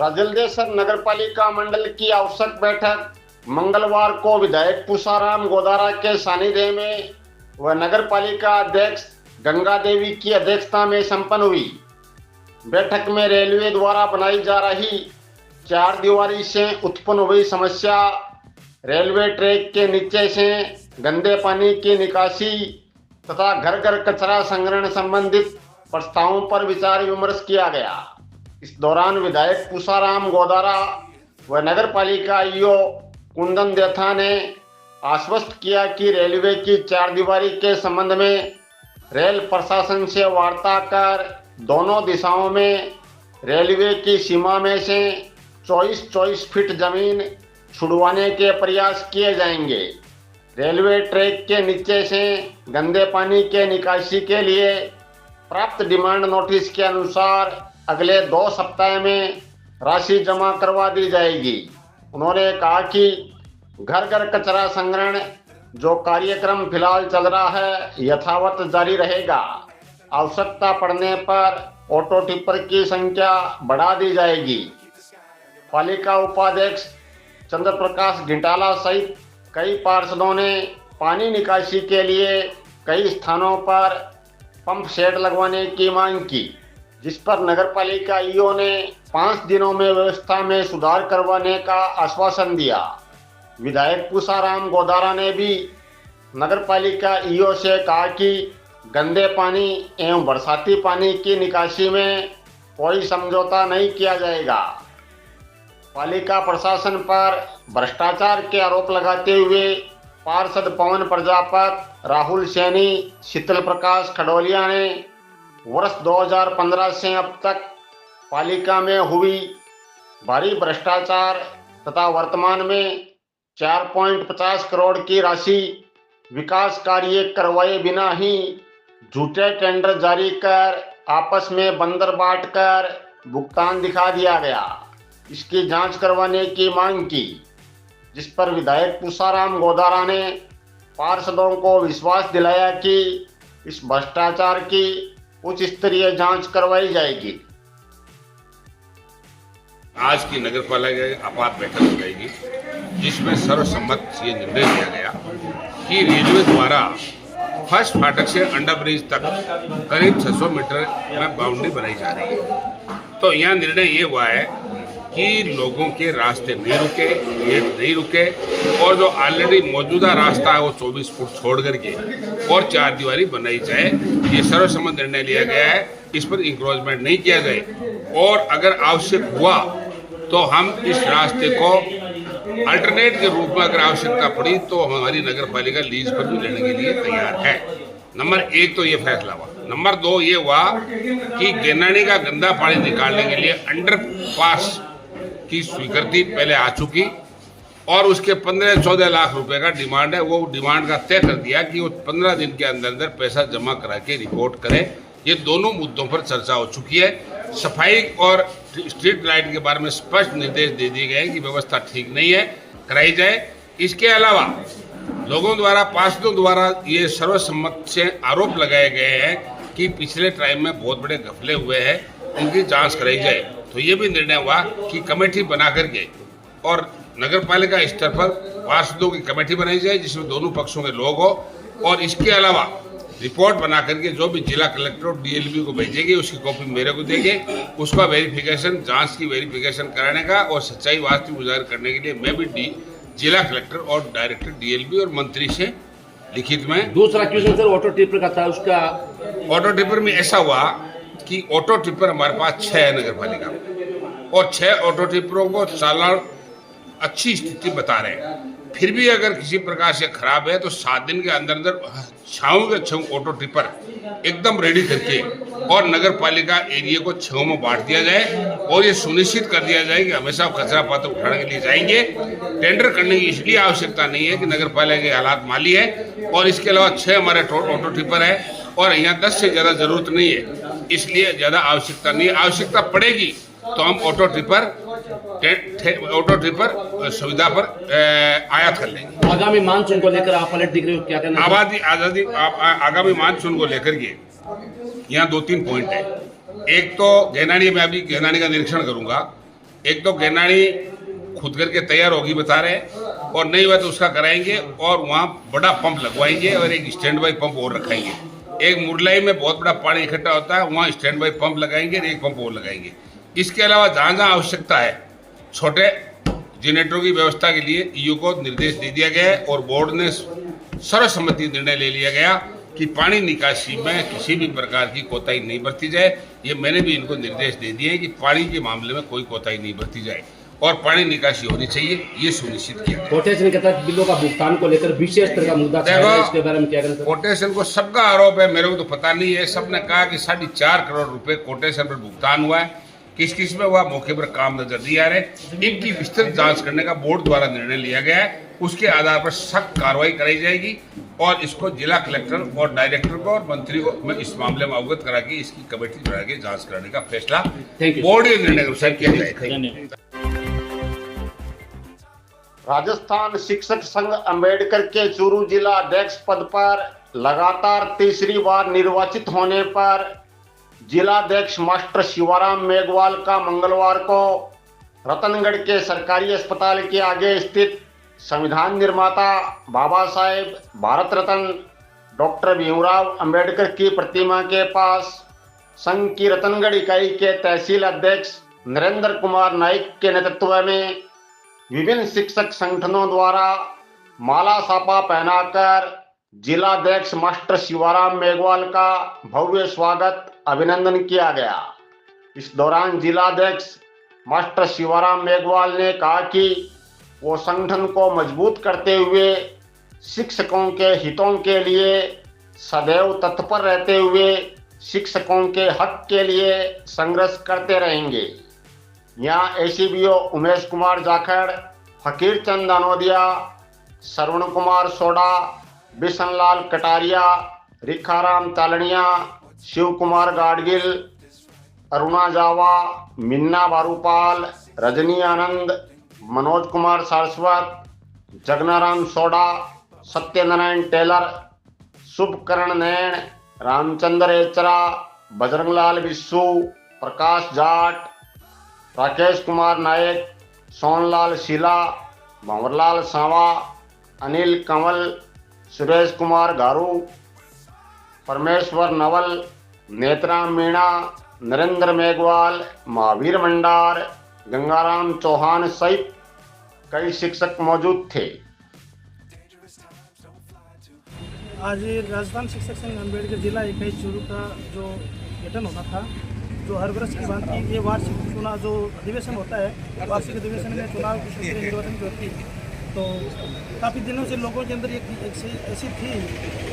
राजलदेसर नगरपालिका मंडल की आवश्यक बैठक मंगलवार को विधायक पूसाराम गोदारा के सानिध्य में व नगरपालिका अध्यक्ष गंगा देवी की अध्यक्षता में संपन्न हुई। बैठक में रेलवे द्वारा बनाई जा रही चार दीवारी से उत्पन्न हुई समस्या, रेलवे ट्रैक के नीचे से गंदे पानी की निकासी तथा घर घर कचरा संग्रहण संबंधित प्रस्तावों पर विचार विमर्श किया गया। इस दौरान विधायक पूसाराम गोदारा व नगरपालिका ईओ कुंदन देथा ने आश्वस्त किया कि रेलवे की चार दीवारी के संबंध में रेल प्रशासन से वार्ता कर दोनों दिशाओं में रेलवे की सीमा में से 24 फीट जमीन छुड़वाने के प्रयास किए जाएंगे। रेलवे ट्रैक के नीचे से गंदे पानी के निकासी के लिए प्राप्त डिमांड नोटिस के अनुसार अगले 2 सप्ताह में राशि जमा करवा दी जाएगी। उन्होंने कहा कि घर घर कचरा संग्रहण जो कार्यक्रम फिलहाल चल रहा है यथावत जारी रहेगा। आवश्यकता पड़ने पर ऑटो टिप्पर की संख्या बढ़ा दी जाएगी। पालिका उपाध्यक्ष चंद्र प्रकाश घिटाला सहित कई पार्षदों ने पानी निकासी के लिए कई स्थानों पर पंप सेट लगवाने की मांग की, जिस पर नगरपालिका ईओ ने 5 दिनों में व्यवस्था में सुधार करवाने का आश्वासन दिया। विधायक पूसाराम गोदारा ने भी नगरपालिका ईओ से कहा कि गंदे पानी एवं बरसाती पानी की निकासी में कोई समझौता नहीं किया जाएगा। पालिका प्रशासन पर भ्रष्टाचार के आरोप लगाते हुए पार्षद पवन प्रजापत, राहुल सैनी, शीतल प्रकाश खडोलिया ने वर्ष 2015 से अब तक पालिका में हुई भारी भ्रष्टाचार तथा वर्तमान में 4.50 करोड़ की राशि विकास कार्य करवाए बिना ही झूठे टेंडर जारी कर आपस में बंदर बांट कर भुगतान दिखा दिया गया। इसकी जांच करवाने की मांग की, जिस पर विधायक पूसाराम गोदारा ने पार्षदों को विश्वास दिलाया कि इस भ्रष्टाचार की उच्च स्तरीय जांच करवाई जाएगी। आज की नगरपालिका की आपात बैठक हो जाएगी, जिसमें सर्वसम्मत ये निर्णय लिया गया कि रेलवे द्वारा फर्स्ट फाटक से अंडर ब्रिज तक करीब 600 मीटर में बाउंड्री बनाई जा रही है। तो यहाँ निर्णय ये हुआ है कि लोगों के रास्ते नहीं रुके, गेट नहीं रुके और जो ऑलरेडी मौजूदा रास्ता है वो 24 फुट छोड़ करके और 4 दीवारी बनाई जाए। ये सर्वसम्मत निर्णय लिया गया है, इस पर इंक्रोचमेंट नहीं किया जाए और अगर आवश्यक हुआ तो हम इस रास्ते को अल्टरनेट के रूप में अगर आवश्यकता पड़ी तो हमारी नगरपालिका लीज पर भी लेने के लिए तैयार है। नंबर 1 तो ये फैसला हुआ। नंबर 2 ये हुआ कि गेनानी का गंदा पानी निकालने के लिए अंडरपास की स्वीकृति पहले आ चुकी और उसके 15-14 लाख रुपए का डिमांड है। वो डिमांड का तय कर दिया कि वो 15 दिन के अंदर अंदर पैसा जमा करा के रिपोर्ट करें। ये दोनों मुद्दों पर चर्चा हो चुकी है। सफाई और स्ट्रीट लाइट के बारे में स्पष्ट निर्देश दे दिए गए कि व्यवस्था ठीक नहीं है, कराई जाए। इसके अलावा लोगों द्वारा, पार्षदों द्वारा ये सर्वसम्मत से आरोप लगाए गए हैं कि पिछले टाइम में बहुत बड़े घपले हुए हैं, उनकी जांच कराई जाए। तो ये भी निर्णय हुआ कि कमेटी बना करके और नगरपालिका स्तर पर पार्षदों की कमेटी बनाई जाए जिसमें दोनों पक्षों के लोग हो और इसके अलावा रिपोर्ट बना करके जो भी जिला कलेक्टर और डीएलबी को भेजेगी उसकी कॉपी मेरे को देंगे, उसका वेरिफिकेशन, जांच की वेरिफिकेशन कराने का और सच्चाई वास्तविक उजागर करने के लिए मैं भी जिला कलेक्टर और डायरेक्टर डीएलबी और मंत्री से लिखित में। दूसरा क्वेश्चन सर ऑटो टिप्पर का था, उसका ऑटो टिप्पर में ऐसा हुआ कि ऑटो टिप्पर हमारे पास 6 है नगरपालिका में और 6 ऑटो टिप्परों को चालान अच्छी स्थिति बता रहे हैं। फिर भी अगर किसी प्रकार से खराब है तो 7 दिन के अंदर अंदर छाँव के 6 ऑटो टिप्पर एकदम रेडी करके और नगरपालिका एरिया को 6 में बांट दिया जाए और ये सुनिश्चित कर दिया जाए कि हमेशा कचरा पात्र उठाने के लिए जाएंगे। टेंडर करने की इसलिए आवश्यकता नहीं है कि नगरपालिका के हालात माली है और इसके अलावा 6 हमारे ऑटो टिप्पर है और यहाँ 10 से ज़्यादा जरूरत नहीं है, इसलिए ज़्यादा आवश्यकता नहीं है। आवश्यकता पड़ेगी तो हम ऑटो टिप्पर सुविधा पर आयात कर लेंगे। आगामी मानसून को लेकर आप अलर्ट दिख रहे हो, क्या कहना? आगामी मानसून को लेकर के यहाँ 2-3 पॉइंट है। एक तो गहनानी में अभी गहनानी का निरीक्षण करूंगा एक तो गैनाड़ी खुद करके तैयार होगी बता रहे हैं, और नहीं हुआ तो उसका कराएंगे और वहाँ बड़ा पंप लगवाएंगे और एक स्टैंड बाई पंप और रखाएंगे। एक मुरलाई में बहुत बड़ा पानी इकट्ठा होता है, वहाँ स्टैंड बाई पंप लगाएंगे और एक पंप और लगाएंगे। इसके अलावा जहाँ जहाँ आवश्यकता है छोटे जनरेटरों की व्यवस्था के लिए ईओ को निर्देश दे दिया गया है और बोर्ड ने सर्वसम्मति निर्णय ले लिया गया कि पानी निकासी में किसी भी प्रकार की कोताही नहीं बरती जाए। ये मैंने भी इनको निर्देश दे दिए कि पानी के मामले में कोई कोताही नहीं बरती जाए और पानी निकासी होनी चाहिए, ये सुनिश्चित किया गया। कोटेशन के तहत बिलों का भुगतान को लेकर विशेष तरह का मुद्दा है, इसके बारे में क्या कहना? कोटेशन को सबका आरोप है, मेरे को तो पता नहीं है। सबने कहा कि 4.5 करोड़ रुपए कोटेशन पर भुगतान हुआ है, किस किस में हुआ मौके पर काम नजर नहीं आ रहे। इनकी विस्तृत जांच करने का बोर्ड द्वारा निर्णय लिया गया है, उसके आधार पर सख्त कार्रवाई कराई जाएगी और इसको जिला कलेक्टर और डायरेक्टर को और मंत्री को मैं इस मामले में अवगत करा के इसकी कमेटी बना के जांच कराने का फैसला बोर्ड के निर्णय अनुसार किया जाएगा। राजस्थान शिक्षक संघ अंबेडकर के चूरू जिला अध्यक्ष पद पर लगातार तीसरी बार निर्वाचित होने पर जिलाध्यक्ष मास्टर शिवाराम मेघवाल का मंगलवार को रतनगढ़ के सरकारी अस्पताल के आगे स्थित संविधान निर्माता बाबा साहेब भारत रत्न डॉक्टर भीमराव अंबेडकर की प्रतिमा के पास संघ की रतनगढ़ इकाई के तहसील अध्यक्ष नरेंद्र कुमार नाइक के नेतृत्व में विभिन्न शिक्षक संगठनों द्वारा माला सापा पहनाकर जिलाध्यक्ष मास्टर शिवाराम मेघवाल का भव्य स्वागत अभिनंदन किया गया। इस दौरान जिलाध्यक्ष मास्टर शिवाराम मेघवाल ने कहा कि वो संगठन को मजबूत करते हुए शिक्षकों के हितों के लिए सदैव तत्पर रहते हुए शिक्षकों के हक के लिए संघर्ष करते रहेंगे। यहाँ एसीबीओ उमेश कुमार जाखड़, फकीर चंद अनोदिया, श्रवण कुमार सोडा, बिशनलाल कटारिया, रिखाराम तालनिया, शिव कुमार गाडगिल, अरुणा जावा, मिन्ना बारूपाल, रजनी आनंद, मनोज कुमार सारस्वत, जगनाराम सोडा, सत्यनारायण टेलर, शुभकरण नैन, रामचंद्र एचरा, बजरंगलाल बिस्सू, प्रकाश जाट, राकेश कुमार नायक, सोनलाल शीला, भंवरलाल सांवा, अनिल कंवल, सुरेश कुमार गारू, परमेश्वर नवल, नेत्राम मीणा, नरेंद्र मेघवाल, महावीर मंडार, गंगाराम चौहान सहित कई शिक्षक मौजूद थे। आज राजस्थान शिक्षक संघ अम्बेडकर जिला इकाई चूरू का जो गठन होना था, जो हर वर्ष की भांति ये वार्षिक चुनाव जो अधिवेशन होता है, वार्षिक अधिवेशन में चुनाव की प्रक्रिया निर्वाचन की होती है, तो काफ़ी दिनों से लोगों के अंदर एक ऐसी थी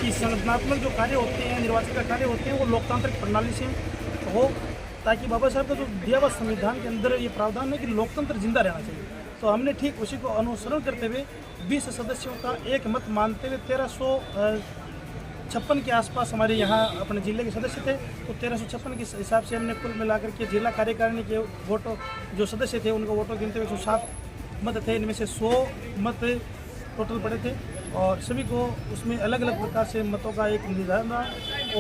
कि संगठनात्मक जो कार्य होते हैं, निर्वाचन का कार्य होते हैं, वो लोकतांत्रिक प्रणाली से हो, ताकि बाबा साहब का जो दिया हुआ संविधान के अंदर ये प्रावधान है कि लोकतंत्र जिंदा रहना चाहिए। तो हमने ठीक उसी को अनुसरण करते हुए 20 सदस्यों का एक मत मानते हुए 1356 के आसपास हमारे यहाँ अपने जिले के सदस्य थे, तो 1356 के हिसाब से हमने कुल मिलाकर के जिला कार्यकारिणी के वोटों जो सदस्य थे उनको वोटों गिनते हुए 107 मत थे, इनमें से 100 मत टोटल पड़े थे और सभी को उसमें अलग अलग प्रकार से मतों का एक निर्धारण रहा।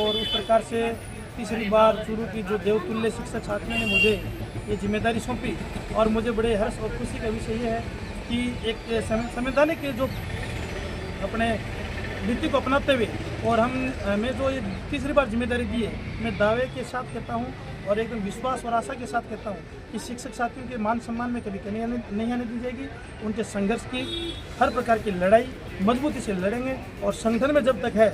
और उस प्रकार से तीसरी बार चूरू की जो देवतुल्य शिक्षक साथियों ने मुझे ये जिम्मेदारी सौंपी और मुझे बड़े हर्ष और खुशी का विषय ये है कि एक संवैधानिक जो अपने नीति को अपनाते हुए और हमें जो ये तीसरी बार जिम्मेदारी दी है, मैं दावे के साथ कहता हूँ और एकदम विश्वास और आशा के साथ कहता हूँ कि शिक्षक साथियों के मान सम्मान में कभी कमी नहीं आने दी जाएगी। उनके संघर्ष की हर प्रकार की लड़ाई मजबूती से लड़ेंगे और संगठन में जब तक है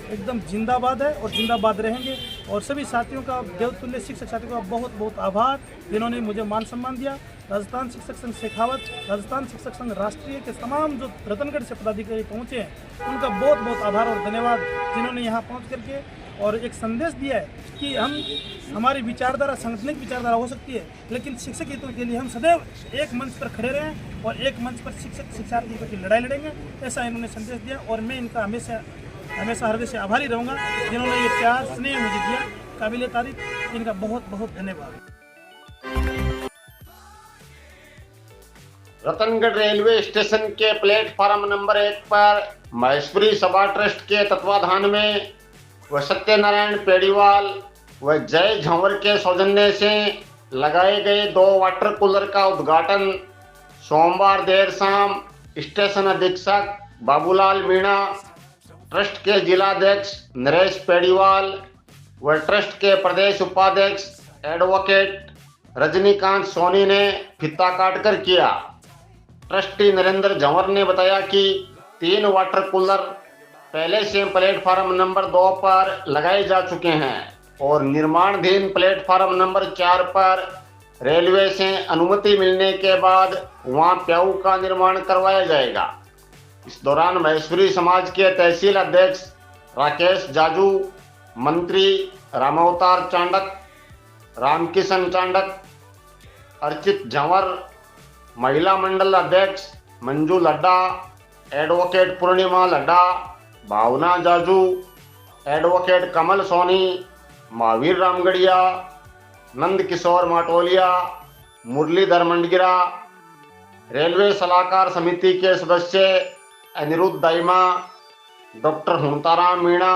एकदम जिंदाबाद है और जिंदाबाद रहेंगे। और सभी साथियों का, देवतुल्य शिक्षक साथियों का बहुत बहुत आभार जिन्होंने मुझे मान सम्मान दिया। राजस्थान शिक्षक संघ शेखावत, राजस्थान शिक्षक संघ राष्ट्रीय के तमाम जो रतनगढ़ से पदाधिकारी पहुँचे हैं उनका बहुत बहुत आभार और धन्यवाद जिन्होंने यहाँ पहुँच करके और एक संदेश दिया है कि हमारी विचारधारा सांगठनिक विचारधारा हो सकती है, लेकिन शिक्षक हितों के लिए हम सदैव एक मंच पर खड़े रहें और एक मंच पर शिक्षक शिक्षार्थियों की लड़ाई लड़ेंगे, ऐसा इन्होंने संदेश दिया। और मैं इनका हमेशा हृदय से आभारी रहूँगा जिन्होंने ये प्यार स्नेह मुझे दिया, काबिल तारीफ, इनका बहुत बहुत धन्यवाद। रतनगढ़ रेलवे स्टेशन के प्लेटफार्म नंबर 1 पर महेश्वरी सभा ट्रस्ट के तत्वाधान में व सत्यनारायण पेड़ीवाल व जय झंवर के सौजन्य से लगाए गए 2 वाटर कूलर का उद्घाटन सोमवार देर शाम स्टेशन अधीक्षक बाबूलाल मीणा, ट्रस्ट के जिलाध्यक्ष नरेश पेड़ीवाल व ट्रस्ट के प्रदेश उपाध्यक्ष एडवोकेट रजनीकांत सोनी ने फीता काटकर किया। ट्रस्टी नरेंद्र जंवर ने बताया कि 3 वाटर कूलर पहले से प्लेटफार्म नंबर 2 पर लगाए जा चुके हैं और निर्माणाधीन प्लेटफार्म नंबर 4 पर रेलवे से अनुमति मिलने के बाद वहां प्याऊ का निर्माण करवाया जाएगा। इस दौरान महेश्वरी समाज के तहसील अध्यक्ष राकेश जाजू, मंत्री रामावतार चांडक, रामकिशन चांडक, अर्चित जंवर, महिला मंडल अध्यक्ष मंजू लड्डा, एडवोकेट पूर्णिमा लड्डा, भावना जाजू, एडवोकेट कमल सोनी, महावीर रामगढ़िया, नंद किशोर माटोलिया, मुरलीधर मंडगिरा, रेलवे सलाहकार समिति के सदस्य अनिरुद्ध दाइमा, डॉक्टर हुंताराम मीणा,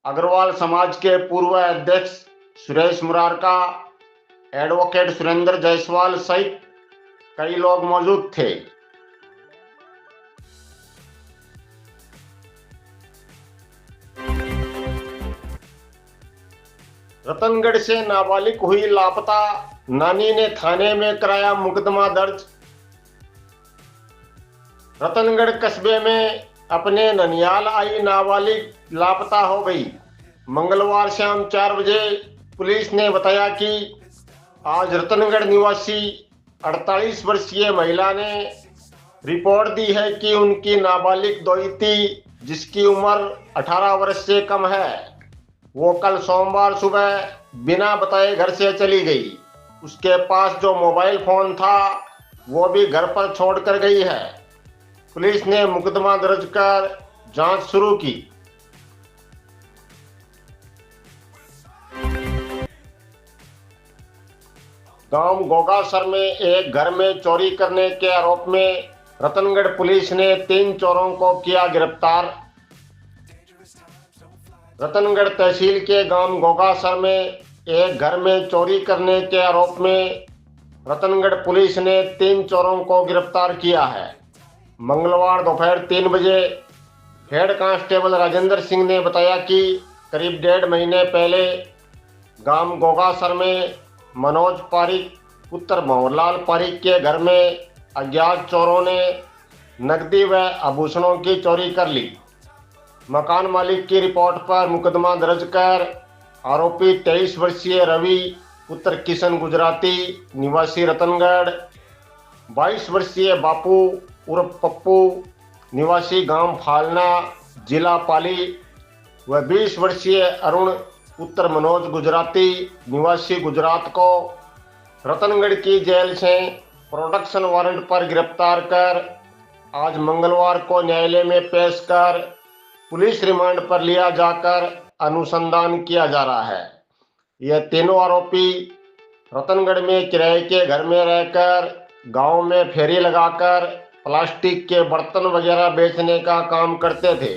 अग्रवाल समाज के पूर्व अध्यक्ष सुरेश मुरारका, एडवोकेट सुरेंद्र जायसवाल सहित कई लोग मौजूद थे। रतनगढ़ से नाबालिग हुई लापता, नानी ने थाने में कराया मुकदमा दर्ज। रतनगढ़ कस्बे में अपने ननियाल आई नाबालिग लापता हो गई। मंगलवार शाम 4 बजे पुलिस ने बताया कि आज रतनगढ़ निवासी 48 वर्षीय महिला ने रिपोर्ट दी है कि उनकी नाबालिग दोहिती, जिसकी उम्र 18 वर्ष से कम है, वो कल सोमवार सुबह बिना बताए घर से चली गई। उसके पास जो मोबाइल फोन था वो भी घर पर छोड़कर गई है। पुलिस ने मुकदमा दर्ज कर जांच शुरू की। गांव गोगासर में एक घर में चोरी करने के आरोप में रतनगढ़ पुलिस ने 3 चोरों को किया गिरफ्तार। रतनगढ़ तहसील के गांव गोगासर में एक घर में चोरी करने के आरोप में रतनगढ़ पुलिस ने 3 चोरों को गिरफ्तार किया है। मंगलवार दोपहर 3 बजे हेड कांस्टेबल राजेंद्र सिंह ने बताया कि करीब 1.5 महीने पहले गांव गोगासर में मनोज पारिक पुत्र भंवरलाल पारिक के घर में अज्ञात चोरों ने नकदी व आभूषणों की चोरी कर ली। मकान मालिक की रिपोर्ट पर मुकदमा दर्ज कर आरोपी 23 वर्षीय रवि पुत्र किशन गुजराती निवासी रतनगढ़, 22 वर्षीय बापू उर्फ पप्पू निवासी गांव फालना जिला पाली व 20 वर्षीय अरुण पुत्र मनोज गुजराती निवासी गुजरात को रतनगढ़ की जेल से प्रोडक्शन वारंट पर गिरफ्तार कर आज मंगलवार को न्यायालय में पेश कर पुलिस रिमांड पर लिया जाकर अनुसंधान किया जा रहा है। यह तीनों आरोपी रतनगढ़ में किराए के घर में रहकर गांव में फेरी लगाकर प्लास्टिक के बर्तन वगैरह बेचने का काम करते थे।